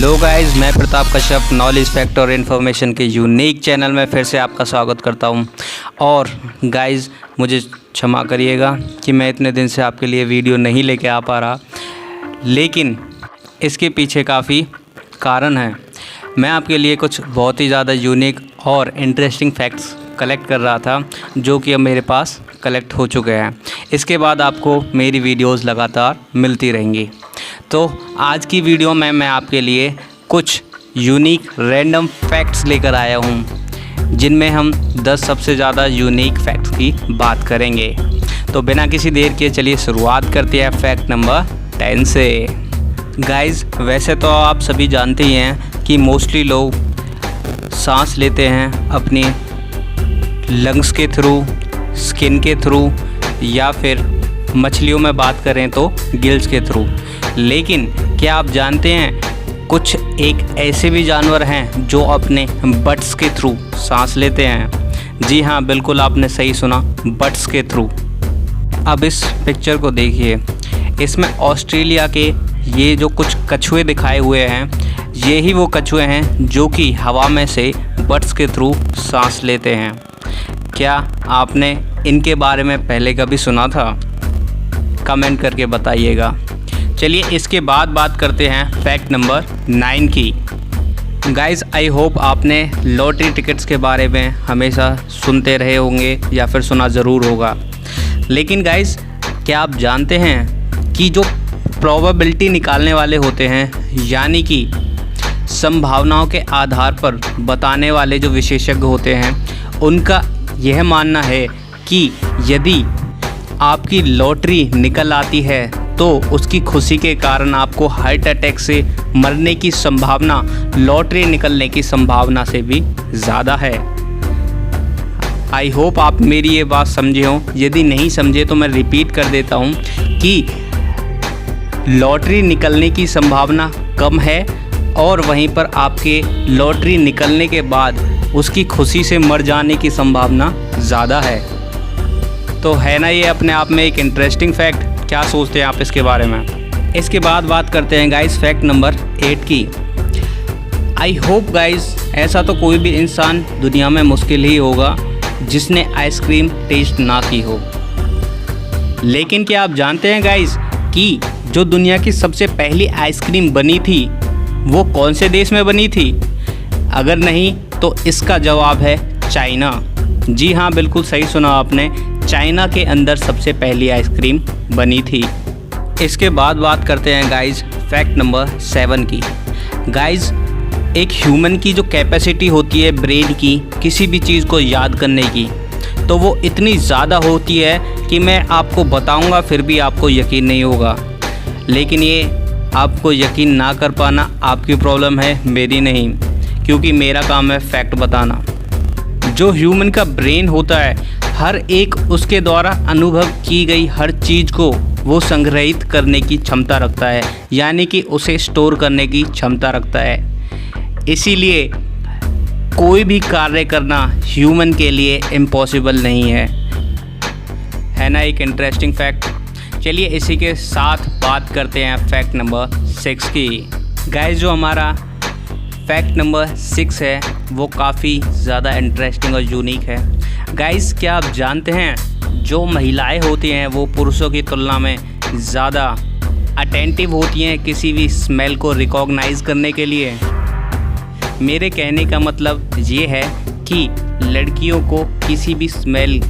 Hello guys, मैं Pratap Kashyap knowledge fact और information के यूनिक चैनल में फिर से आपका स्वागत करता हूं। और गाइस, मुझे क्षमा करिएगा कि मैं इतने दिन से आपके लिए वीडियो नहीं लेके आ पा रहा, लेकिन इसके पीछे काफ़ी कारण हैं। मैं आपके लिए कुछ बहुत ही ज़्यादा यूनिक और इंटरेस्टिंग फैक्ट्स कलेक्ट कर रहा था, जो कि अब मेरे पास कलेक्ट हो चुके हैं। इसके बाद आपको मेरी वीडियोज़ लगातार मिलती रहेंगी। तो आज की वीडियो में मैं आपके लिए कुछ यूनिक रैंडम फैक्ट्स लेकर आया हूँ, जिनमें हम 10 सबसे ज़्यादा यूनिक फैक्ट्स की बात करेंगे। तो बिना किसी देर के चलिए शुरुआत करते हैं फैक्ट नंबर 10 से। गाइस, वैसे तो आप सभी जानते ही हैं कि मोस्टली लोग सांस लेते हैं अपनी लंग्स के थ्रू, स्किन के थ्रू, या फिर मछलियों में बात करें तो गिल्स के थ्रू। लेकिन क्या आप जानते हैं कुछ एक ऐसे भी जानवर हैं जो अपने बट्स के थ्रू सांस लेते हैं? जी हाँ, बिल्कुल आपने सही सुना, बट्स के थ्रू। अब इस पिक्चर को देखिए, इसमें ऑस्ट्रेलिया के ये जो कुछ कछुए दिखाए हुए हैं, ये ही वो कछुए हैं जो कि हवा में से बट्स के थ्रू सांस लेते हैं। क्या आपने इनके बारे में पहले कभी सुना था? कमेंट करके बताइएगा। चलिए इसके बाद बात करते हैं फैक्ट नंबर 9 की। गाइस, आई होप आपने लॉटरी टिकट्स के बारे में हमेशा सुनते रहे होंगे या फिर सुना ज़रूर होगा। लेकिन गाइस, क्या आप जानते हैं कि जो प्रोबेबिलिटी निकालने वाले होते हैं, यानी कि संभावनाओं के आधार पर बताने वाले जो विशेषज्ञ होते हैं, उनका यह मानना है कि यदि आपकी लॉटरी निकल आती है तो उसकी खुशी के कारण आपको हार्ट अटैक से मरने की संभावना लॉटरी निकलने की संभावना से भी ज़्यादा है। आई होप आप मेरी ये बात समझे हों। यदि नहीं समझे तो मैं रिपीट कर देता हूँ कि लॉटरी निकलने की संभावना कम है, और वहीं पर आपके लॉटरी निकलने के बाद उसकी खुशी से मर जाने की संभावना ज़्यादा है। तो है ना ये अपने आप में एक इंटरेस्टिंग फैक्ट? क्या सोचते हैं आप इसके बारे में? इसके बाद बात करते हैं गाइस फैक्ट नंबर 8 की। आई होप गाइस, ऐसा तो कोई भी इंसान दुनिया में मुश्किल ही होगा जिसने आइसक्रीम टेस्ट ना की हो। लेकिन क्या आप जानते हैं गाइस कि जो दुनिया की सबसे पहली आइसक्रीम बनी थी वो कौन से देश में बनी थी? अगर नहीं तो इसका जवाब है चाइना। जी हाँ, बिल्कुल सही सुना आपने, चाइना के अंदर सबसे पहली आइसक्रीम बनी थी। इसके बाद बात करते हैं गाइस फैक्ट नंबर 7 की। गाइस, एक ह्यूमन की जो कैपेसिटी होती है ब्रेन की किसी भी चीज़ को याद करने की, तो वो इतनी ज़्यादा होती है कि मैं आपको बताऊंगा फिर भी आपको यकीन नहीं होगा। लेकिन ये आपको यकीन ना कर पाना आपकी प्रॉब्लम है, मेरी नहीं, क्योंकि मेरा काम है फैक्ट बताना। जो ह्यूमन का ब्रेन होता है, हर एक उसके द्वारा अनुभव की गई हर चीज़ को वो संग्रहित करने की क्षमता रखता है, यानी कि उसे स्टोर करने की क्षमता रखता है। इसीलिए कोई भी कार्य करना ह्यूमन के लिए इम्पॉसिबल नहीं है ना एक इंटरेस्टिंग फैक्ट? चलिए इसी के साथ बात करते हैं फैक्ट नंबर 6 की। गाइस, जो हमारा फैक्ट नंबर 6 है वो काफ़ी ज़्यादा इंटरेस्टिंग और यूनिक है। गाइस, क्या आप जानते हैं जो महिलाएं होती हैं वो पुरुषों की तुलना में ज़्यादा अटेंटिव होती हैं किसी भी स्मेल को रिकॉग्नाइज़ करने के लिए? मेरे कहने का मतलब ये है कि लड़कियों को किसी भी स्मेल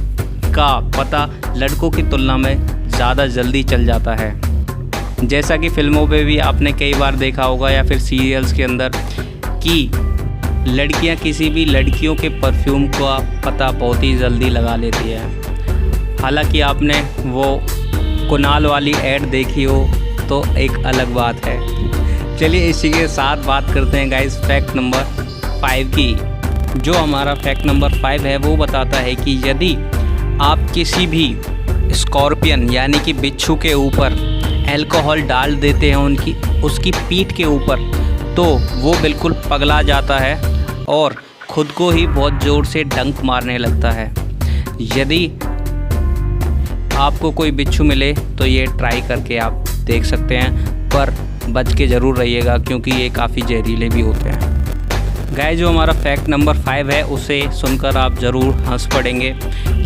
का पता लड़कों की तुलना में ज़्यादा जल्दी चल जाता है। जैसा कि फिल्मों पे भी आपने कई बार देखा होगा या फिर सीरियल्स के अंदर कि लड़कियां किसी भी लड़कियों के परफ्यूम का पता बहुत ही जल्दी लगा लेती है। हालांकि आपने वो कुणाल वाली ऐड देखी हो तो एक अलग बात है। चलिए इसी के साथ बात करते हैं गाइस फैक्ट नंबर 5 की। जो हमारा फैक्ट नंबर 5 है वो बताता है कि यदि आप किसी भी स्कॉर्पियन यानी कि बिच्छू के ऊपर अल्कोहल डाल देते हैं उसकी पीठ के ऊपर, तो वो बिल्कुल पगला जाता है और ख़ुद को ही बहुत ज़ोर से डंक मारने लगता है। यदि आपको कोई बिच्छू मिले तो ये ट्राई करके आप देख सकते हैं, पर बच के ज़रूर रहिएगा, क्योंकि ये काफ़ी जहरीले भी होते हैं। गाइस, जो हमारा फैक्ट नंबर 5 है उसे सुनकर आप ज़रूर हंस पड़ेंगे,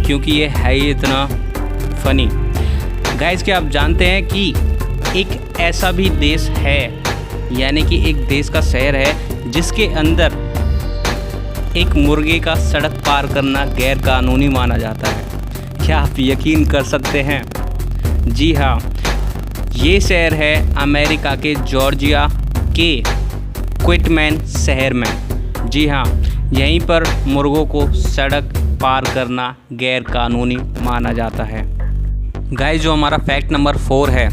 क्योंकि ये है ही इतना फ़नी। गाइस, क्या आप जानते हैं कि एक ऐसा भी देश है, यानी कि एक देश का शहर है जिसके अंदर एक मुर्गे का सड़क पार करना गैर कानूनी माना जाता है। क्या आप यकीन कर सकते हैं? जी हाँ, ये शहर है अमेरिका के जॉर्जिया के क्विटमैन शहर में। जी हाँ, यहीं पर मुर्गों को सड़क पार करना गैर कानूनी माना जाता है। गाइस, जो हमारा फैक्ट नंबर 4 है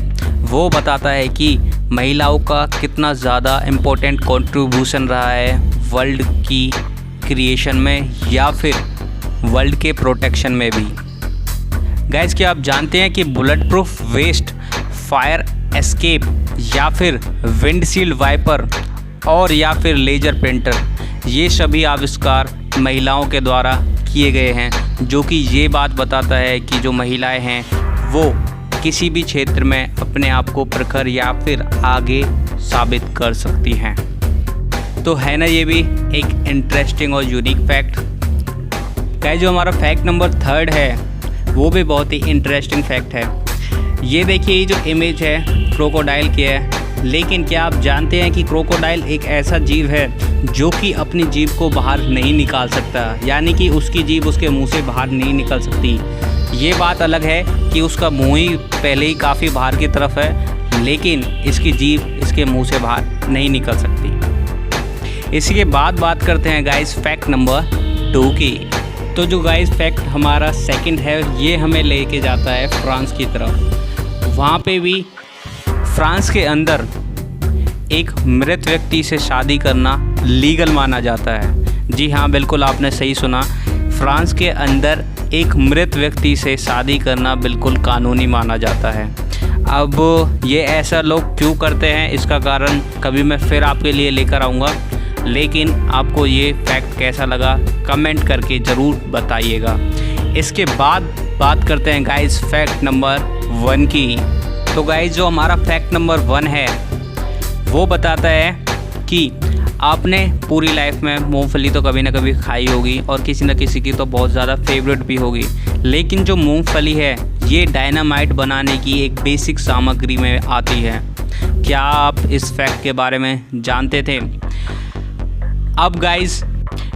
वो बताता है कि महिलाओं का कितना ज़्यादा इम्पोर्टेंट कंट्रीब्यूशन रहा है वर्ल्ड की क्रिएशन में या फिर वर्ल्ड के प्रोटेक्शन में भी। गाइस, क्या आप जानते हैं कि bullet proof waste, fire escape या फिर विंडशील्ड वाइपर और या फिर लेज़र प्रिंटर, ये सभी आविष्कार महिलाओं के द्वारा किए गए हैं, जो कि ये बात बताता है कि जो महिलाएं हैं वो किसी भी क्षेत्र में अपने आप को प्रखर या फिर आगे साबित कर सकती हैं। तो है ना ये भी एक इंटरेस्टिंग और यूनिक फैक्ट। गाइस, जो हमारा फैक्ट नंबर 3 है वो भी बहुत ही इंटरेस्टिंग फैक्ट है। ये देखिए, ये जो इमेज है क्रोकोडाइल की है, लेकिन क्या आप जानते हैं कि क्रोकोडाइल एक ऐसा जीव है जो कि अपनी जीभ को बाहर नहीं निकाल सकता, यानी कि उसकी जीभ उसके मुंह से बाहर नहीं निकल सकती। ये बात अलग है कि उसका मुंह ही पहले ही काफ़ी बाहर की तरफ है, लेकिन इसकी जीभ इसके मुंह से बाहर नहीं निकल सकती। इसी के बाद बात करते हैं गाइस फैक्ट नंबर 2 की। तो जो गाइस फैक्ट हमारा सेकंड है ये हमें लेके जाता है फ्रांस की तरफ। वहाँ पे भी फ्रांस के अंदर एक मृत व्यक्ति से शादी करना लीगल माना जाता है। जी हाँ, बिल्कुल आपने सही सुना, फ्रांस के अंदर एक मृत व्यक्ति से शादी करना बिल्कुल कानूनी माना जाता है। अब ये ऐसा लोग क्यों करते हैं इसका कारण कभी मैं फिर आपके लिए लेकर आऊँगा, लेकिन आपको ये फैक्ट कैसा लगा कमेंट करके ज़रूर बताइएगा। इसके बाद बात करते हैं गाइस फैक्ट नंबर 1 की। तो गाइस, जो हमारा फैक्ट नंबर 1 है वो बताता है कि आपने पूरी लाइफ में मूंगफली तो कभी ना कभी खाई होगी और किसी न किसी की तो बहुत ज़्यादा फेवरेट भी होगी, लेकिन जो मूंगफली है ये डायनामाइट बनाने की एक बेसिक सामग्री में आती है। क्या आप इस फैक्ट के बारे में जानते थे? अब गाइस,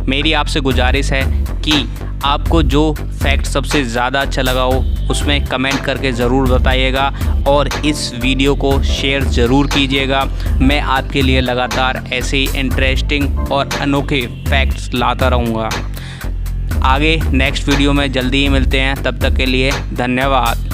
मेरी आपसे गुजारिश है कि आपको जो फैक्ट सबसे ज़्यादा अच्छा लगा हो उसमें कमेंट करके ज़रूर बताइएगा और इस वीडियो को शेयर ज़रूर कीजिएगा। मैं आपके लिए लगातार ऐसे ही इंटरेस्टिंग और अनोखे फैक्ट्स लाता रहूँगा। आगे नेक्स्ट वीडियो में जल्दी ही मिलते हैं, तब तक के लिए धन्यवाद।